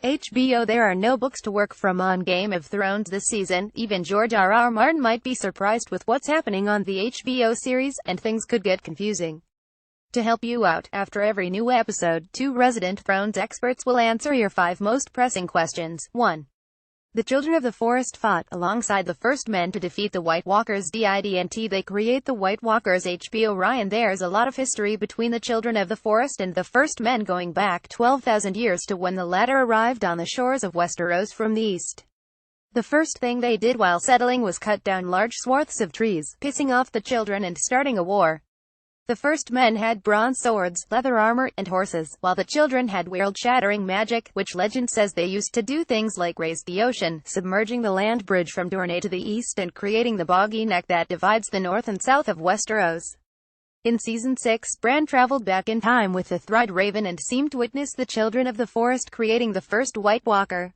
HBO. There are no books to work from on Game of Thrones this season. Even George R.R. Martin might be surprised with what's happening on the HBO series, and things could get confusing. To help you out, after every new episode, 2 resident Thrones experts will answer your 5 most pressing questions. 1. The Children of the Forest fought alongside the First Men to defeat the White Walkers. Didn't they create the White Walkers? HBO. Ryan, there's a lot of history between the Children of the Forest and the First Men, going back 12,000 years to when the latter arrived on the shores of Westeros from the east. The first thing they did while settling was cut down large swaths of trees, pissing off the children and starting a war. The First Men had bronze swords, leather armor, and horses, while the children had world-shattering magic, which legend says they used to do things like raise the ocean, submerging the land bridge from Dorne to the east and creating the boggy neck that divides the north and south of Westeros. In Season 6, Bran traveled back in time with the Thride Raven and seemed to witness the Children of the Forest creating the first White Walker.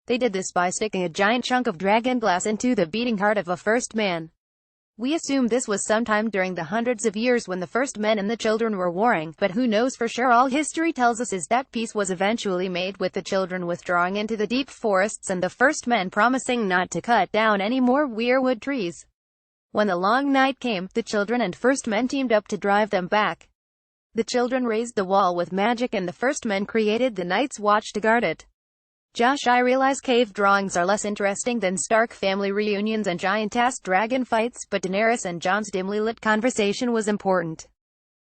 They did this by sticking a giant chunk of dragon glass into the beating heart of a First Man. We assume this was sometime during the hundreds of years when the First Men and the children were warring, but who knows for sure. All history tells us is that peace was eventually made, with the children withdrawing into the deep forests and the First Men promising not to cut down any more weirwood trees. When the long night came, the children and First Men teamed up to drive them back. The children raised the wall with magic and the First Men created the Night's Watch to guard it. Josh, I realize cave drawings are less interesting than Stark family reunions and giant-ass dragon fights, but Daenerys and Jon's dimly lit conversation was important.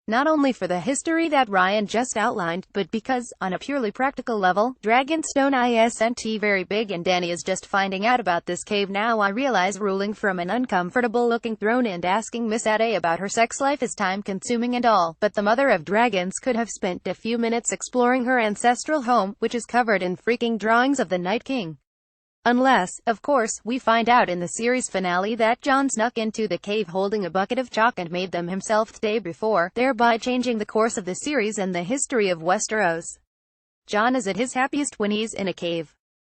Not only for the history that Ryan just outlined, but because, on a purely practical level, Dragonstone isn't very big and Dany is just finding out about this cave now. I realize ruling from an uncomfortable-looking throne and asking Missandei about her sex life is time-consuming and all, but the Mother of Dragons could have spent a few minutes exploring her ancestral home, which is covered in freaking drawings of the Night King. Unless, of course, we find out in the series finale that Jon snuck into the cave holding a bucket of chalk and made them himself the day before, thereby changing the course of the series and the history of Westeros. Jon is at his happiest when he's in a cave.